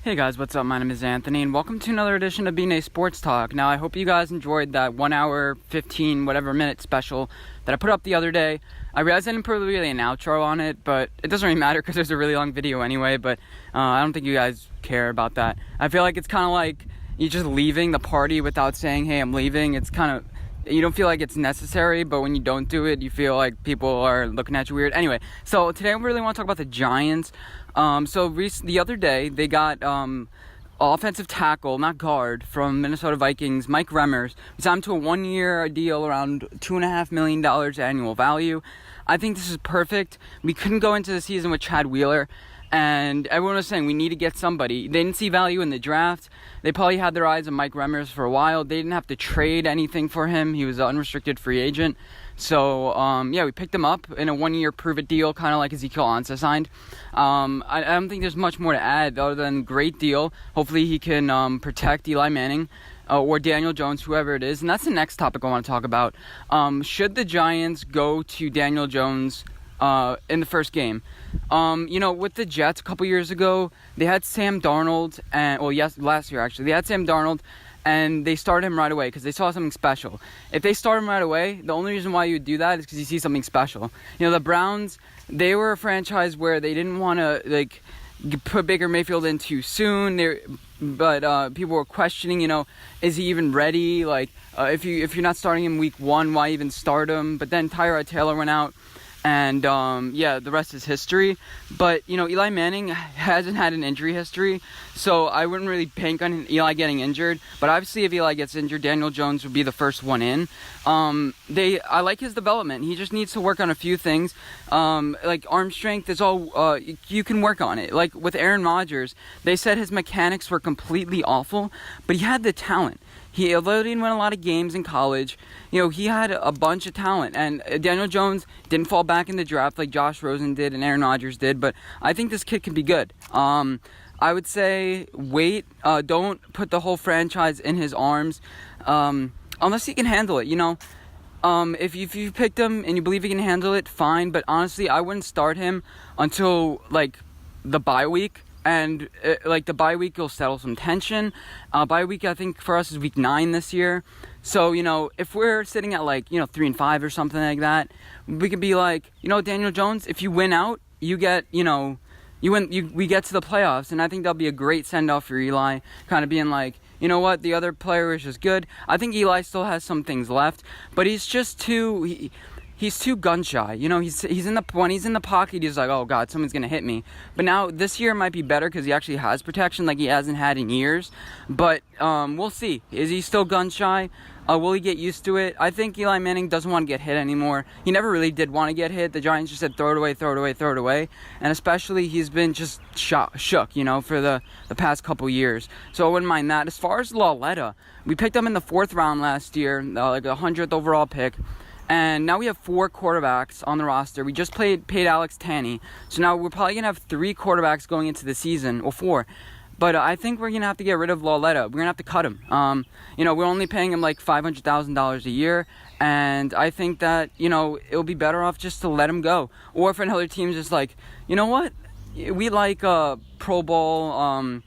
Hey guys, what's up? My name is Anthony, and welcome to another edition of Being a Sports Talk. Now, I hope you guys enjoyed that 1 hour, 15, whatever minute special that I put up the other day. I realized I didn't put really an outro on it, but it doesn't really matter because there's a really long video anyway, but I don't think you guys care about that. I feel like it's kind of like you're just leaving the party without saying, hey, I'm leaving. It's kind of, you don't feel like it's necessary, but when you don't do it, you feel like people are looking at you weird. Anyway, so today I really want to talk about the Giants. The other day, they got offensive tackle, not guard, from Minnesota Vikings, Mike Remmers. We signed him to a 1-year deal around $2.5 million annual value. I think this is perfect. We couldn't go into the season with Chad Wheeler, and everyone was saying we need to get somebody. They didn't see value in the draft. They probably had their eyes on Mike Remmers for a while. They didn't have to trade anything for him. He was an unrestricted free agent. So, we picked him up in a 1-year prove-it deal, kind of like Ezekiel Ansah signed. I don't think there's much more to add other than great deal. Hopefully he can protect Eli Manning or Daniel Jones, whoever it is. And that's the next topic I want to talk about. Should the Giants go to Daniel Jones in the first game? With the Jets a couple years ago, they had Sam Darnold, last year actually, they had Sam Darnold, and they started him right away because they saw something special. If they start him right away, the only reason why you would do that is because you see something special. The Browns, they were a franchise where they didn't want to put Baker Mayfield in too soon. But people were questioning, is he even ready? If you're not starting him week 1, why even start him? But then Tyrod Taylor went out. And, the rest is history. But, Eli Manning hasn't had an injury history, so I wouldn't really bank on Eli getting injured. But obviously, if Eli gets injured, Daniel Jones would be the first one in. I like his development. He just needs to work on a few things. Arm strength is all, you can work on it. Like with Aaron Rodgers, they said his mechanics were completely awful, but he had the talent. Although he didn't win a lot of games in college, he had a bunch of talent. And Daniel Jones didn't fall back in the draft like Josh Rosen did and Aaron Rodgers did. But I think this kid can be good. I would say wait. Don't put the whole franchise in his arms unless he can handle it. If you picked him and you believe he can handle it, fine. But honestly, I wouldn't start him until the bye week. And the bye week will settle some tension. Bye week, I think for us is week 9 this year. So if we're sitting at 3-5 or something like that, we could be Daniel Jones. If you win out, you get we get to the playoffs, and I think that'll be a great send off for Eli. Kind of being what, the other player is just good. I think Eli still has some things left, but he's just too. He's too gun shy. When he's in the pocket, he's like, oh God, someone's gonna hit me. But now this year might be better because he actually has protection like he hasn't had in years. But we'll see. Is he still gun shy? Will he get used to it? I think Eli Manning doesn't want to get hit anymore. He never really did want to get hit. The Giants just said throw it away, throw it away, throw it away. And especially he's been just shook, for the past couple years. So I wouldn't mind that. As far as Lauletta, we picked him in the 4th round last year, the 100th overall pick. And now we have 4 quarterbacks on the roster. We just paid Alex Tanney. So now we're probably going to have 3 quarterbacks going into the season, or 4. But I think we're going to have to get rid of Lauletta. We're going to have to cut him. We're only paying him $500,000 a year. And I think that, it'll be better off just to let him go. Or if another team's just what? We like Pro Bowl,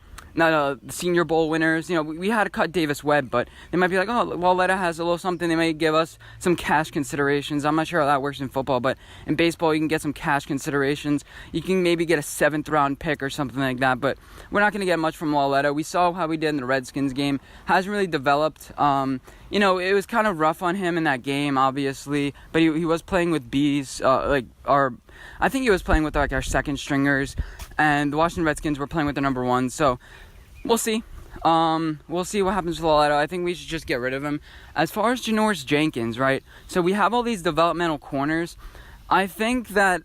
Senior Bowl winners. We had to cut Davis Webb, but they might be like, oh, Lauletta has a little something. They may give us some cash considerations. I'm not sure how that works in football, but in baseball, you can get some cash considerations. You can maybe get a 7th round pick or something like that, but we're not going to get much from Lauletta. We saw how he did in the Redskins game. Hasn't really developed. It was kind of rough on him in that game, obviously, but he was playing with B's, I think he was playing with our second stringers, and the Washington Redskins were playing with the number 1, so we'll see. We'll see what happens with Lauletta. I think we should just get rid of him. As far as Janoris Jenkins, right? So we have all these developmental corners. I think that,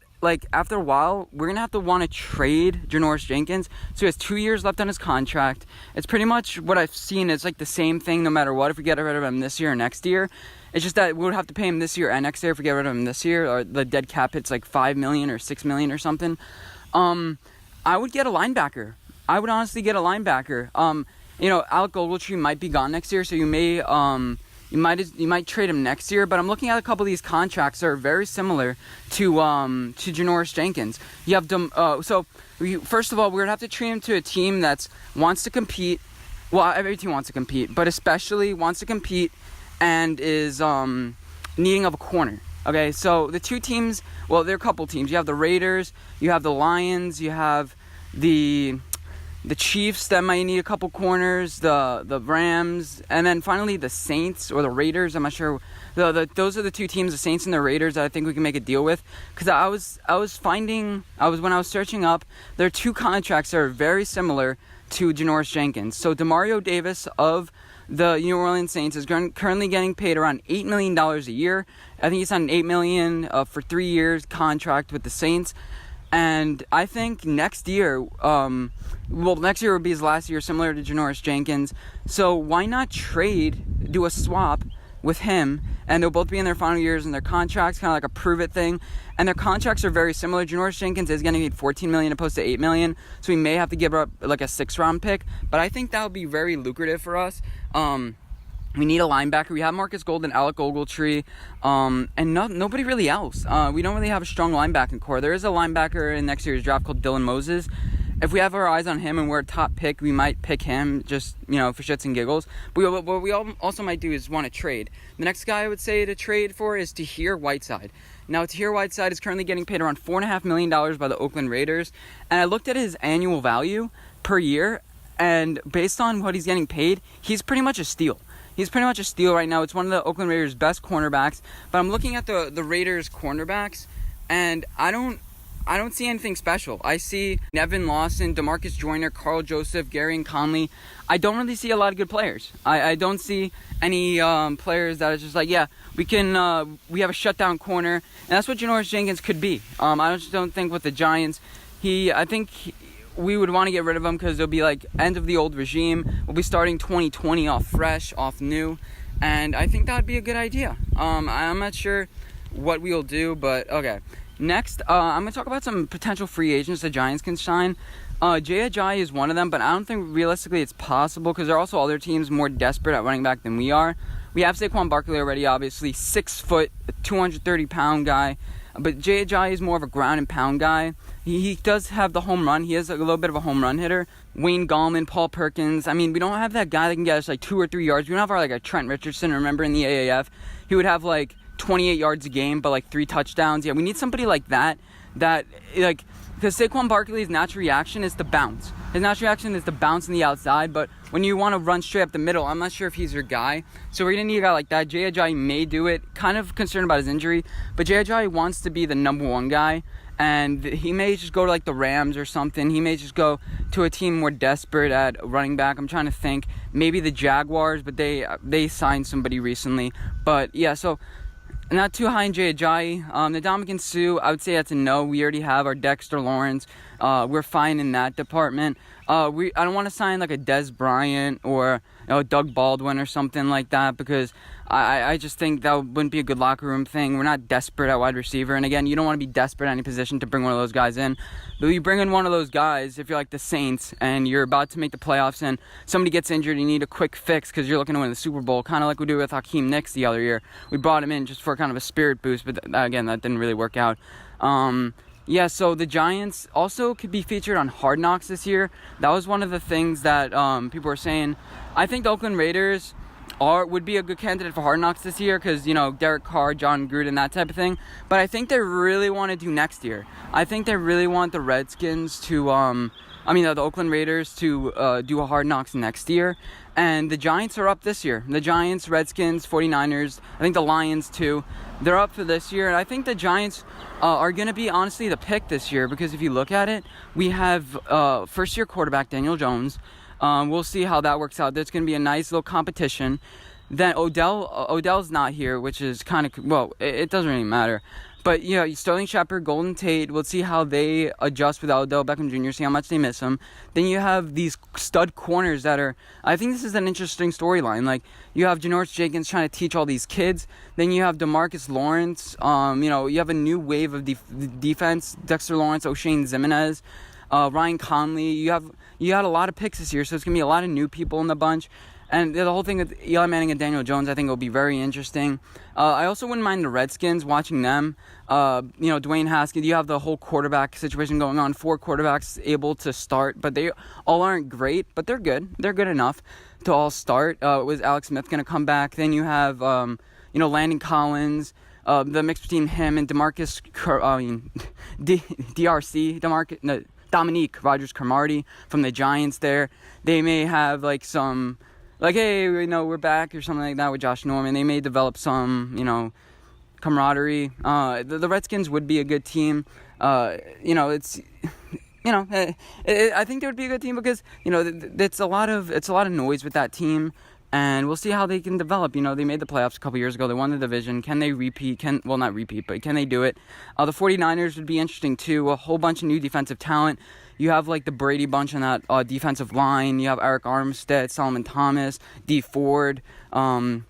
after a while, we're going to have to want to trade Janoris Jenkins. So he has 2 years left on his contract. It's pretty much what I've seen. It's the same thing no matter what. If we get rid of him this year or next year, it's just that we would have to pay him this year and next year if we get rid of him this year. Or the dead cap hits $5 million or $6 million or something. I would get a linebacker. I would honestly get a linebacker. Alec Ogletree might be gone next year, so you may you might trade him next year. But I'm looking at a couple of these contracts that are very similar to Janoris Jenkins. You have first of all, we're gonna have to trade him to a team that wants to compete. Well, every team wants to compete, but especially wants to compete and is needing of a corner. Okay, so the two teams, well, there are a couple teams. You have the Raiders, you have the Lions, you have the Chiefs that might need a couple corners, the Rams, and then finally the Saints or the Raiders. I'm not sure. Those are the two teams, the Saints and the Raiders, that I think we can make a deal with. Because when I was searching up, there are two contracts that are very similar to Janoris Jenkins. So Demario Davis of the New Orleans Saints is currently getting paid around $8 million a year. I think he's on an $8 million for 3 years contract with the Saints. And I think next year, next year would be his last year, similar to Janoris Jenkins. So why not do a swap with him? And they'll both be in their final years in their contracts, kind of like a prove it thing. And their contracts are very similar. Janoris Jenkins is getting paid $14 million opposed to $8 million. So we may have to give up like a 6th-round pick. But I think that would be very lucrative for us. We need a linebacker. We have Marcus Golden, Alec Ogletree, and nobody really else. We don't really have a strong linebacking core. There is a linebacker in next year's draft called Dylan Moses. If we have our eyes on him and we're a top pick, we might pick him just, for shits and giggles. But what we also might do is want to trade. The next guy I would say to trade for is Tahir Whiteside. Now, Tahir Whiteside is currently getting paid around $4.5 million by the Oakland Raiders. And I looked at his annual value per year, and based on what he's getting paid, he's pretty much a steal. He's pretty much a steal right now. It's one of the Oakland Raiders' best cornerbacks. But I'm looking at the Raiders' cornerbacks, and I don't see anything special. I see Nevin Lawson, DeMarcus Joyner, Carl Joseph, Gary Conley. I don't really see a lot of good players. I don't see any players that are just like, yeah, we have a shutdown corner. And that's what Janoris Jenkins could be. I just don't think with the Giants, I think we would want to get rid of him because it'll be like end of the old regime. We'll be starting 2020 off fresh, off new. And I think that would be a good idea. I'm not sure what we'll do, but okay. Next, I'm going to talk about some potential free agents the Giants can sign. Jay Ajayi is one of them, but I don't think realistically it's possible because there are also other teams more desperate at running back than we are. We have Saquon Barkley already, obviously, 6 foot, 230-pound guy. But Jay Ajayi is more of a ground and pound guy. He does have the home run. He is a little bit of a home run hitter. Wayne Gallman, Paul Perkins. I mean, we don't have that guy that can get us like 2 or 3 yards. We don't have a Trent Richardson. Remember in the AAF, he would have like 28 yards a game, but like 3 touchdowns. Yeah, we need somebody like that. Because Saquon Barkley's natural reaction is to bounce. His natural reaction is to bounce on the outside, but when you want to run straight up the middle, I'm not sure if he's your guy. So we're going to need a guy like that. Jay Ajayi may do it. Kind of concerned about his injury, but Jay Ajayi wants to be the number 1 guy, and he may just go to like the Rams or something. He may just go to a team more desperate at running back. I'm trying to think. Maybe the Jaguars, but they signed somebody recently. But yeah, so not too high in Jay Ajayi. Ndamukong Suh, I would say that's a no. We already have our Dexter Lawrence. We're fine in that department. I don't want to sign like a Des Bryant or Doug Baldwin or something like that because I just think that wouldn't be a good locker room thing. We're not desperate at wide receiver. And again, you don't want to be desperate at any position to bring one of those guys in. But you bring in one of those guys, if you're like the Saints and you're about to make the playoffs and somebody gets injured and you need a quick fix because you're looking to win the Super Bowl, kind of like we did with Hakeem Nicks the other year. We brought him in just for kind of a spirit boost, but again, that didn't really work out. Yeah, so the Giants also could be featured on Hard Knocks this year. That was one of the things that people were saying. I think the Oakland Raiders would be a good candidate for Hard Knocks this year because, Derek Carr, John Gruden, that type of thing. But I think they really want to do next year. I think they really want the Redskins to, the Oakland Raiders to do a Hard Knocks next year. And the Giants are up this year. The Giants, Redskins, 49ers, I think the Lions too. They're up for this year. And I think the Giants are going to be, honestly, the pick this year. Because if you look at it, we have first-year quarterback Daniel Jones. We'll see how that works out. There's going to be a nice little competition. Then Odell's not here, which is kind of, it doesn't really matter. But, Sterling Shepard, Golden Tate, we'll see how they adjust without Odell Beckham Jr., see how much they miss him. Then you have these stud corners I think this is an interesting storyline. Like, you have Janoris Jenkins trying to teach all these kids. Then you have DeMarcus Lawrence. You have a new wave of defense. Dexter Lawrence, O'Shane Zimenez, Ryan Conley. You had a lot of picks this year, so it's going to be a lot of new people in the bunch. And the whole thing with Eli Manning and Daniel Jones, I think will be very interesting. I also wouldn't mind the Redskins, watching them. Dwayne Haskins, you have the whole quarterback situation going on. 4 quarterbacks able to start, but they all aren't great, but they're good. They're good enough to all start. Was Alex Smith going to come back? Then you have, Landon Collins. The mix between him and Dominique Rodgers-Cromartie from the Giants there. They may have hey, we're back or something like that with Josh Norman. They may develop some, camaraderie. The Redskins would be a good team. I think they would be a good team because, it's a lot of noise with that team. And we'll see how they can develop. They made the playoffs a couple years ago. They won the division. Can they repeat? Not repeat, but can they do it? The 49ers would be interesting, too. A whole bunch of new defensive talent. You have, the Brady bunch on that defensive line. You have Eric Armstead, Solomon Thomas, Dee Ford. The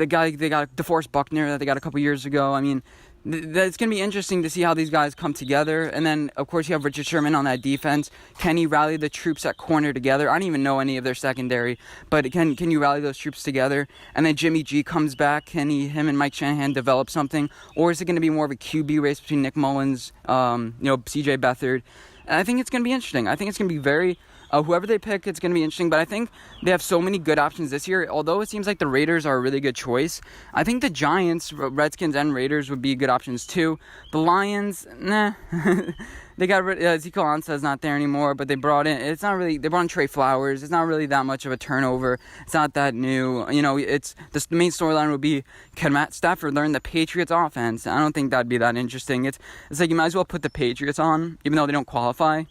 guy, they got DeForest Buckner that they got a couple years ago. I mean, it's going to be interesting to see how these guys come together. And then, of course, you have Richard Sherman on that defense. Can he rally the troops at corner together? I don't even know any of their secondary, but can you rally those troops together? And then Jimmy G comes back. Can him and Mike Shanahan develop something? Or is it going to be more of a QB race between Nick Mullins, CJ Beathard? And I think it's going to be interesting. I think it's going to be very... whoever they pick, it's going to be interesting. But I think they have so many good options this year. Although it seems like the Raiders are a really good choice, I think the Giants, Redskins, and Raiders would be good options too. The Lions, nah. They got rid Ezekiel Ansah's not there anymore, but they brought in Trey Flowers. It's not really that much of a turnover. It's not that new. It's the main storyline would be, can Matt Stafford learn the Patriots offense? I don't think that'd be that interesting. It's like you might as well put the Patriots on, even though they don't qualify.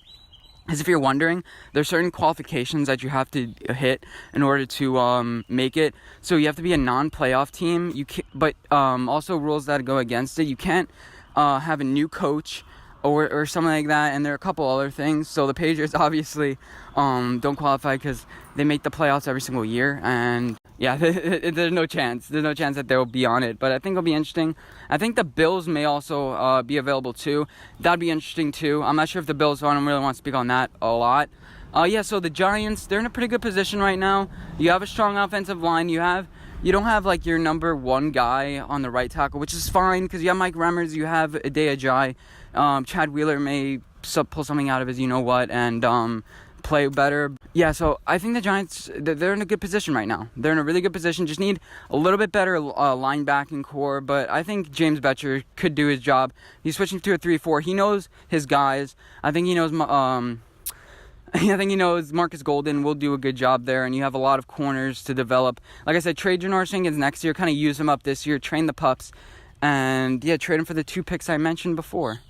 As if you're wondering, there's certain qualifications that you have to hit in order to make it. So you have to be a non-playoff team. But also rules that go against it. You can't have a new coach or something like that. And there are a couple other things. So the Patriots obviously don't qualify because they make the playoffs every single year. And yeah, there's no chance. There's no chance that they'll be on it. But I think it'll be interesting. I think the Bills may also be available too. That'd be interesting too. I'm not sure if the Bills, I don't really want to speak on that a lot. So the Giants, they're in a pretty good position right now. You have a strong offensive line. You don't have your number one guy on the right tackle, which is fine because you have Mike Remmers, you have Adai Ajayi. Chad Wheeler may pull something out of his you-know-what and play better. Yeah, so I think the Giants, they're in a good position right now. They're in a really good position. Just need a little bit better linebacking core, but I think James Betcher could do his job. He's switching to a 3-4. He knows his guys. I think he knows Marcus Golden will do a good job there, and you have a lot of corners to develop. Like I said, trade Janoris Jenkins next year, kind of use him up this year, train the pups, and trade him for the 2 picks I mentioned before.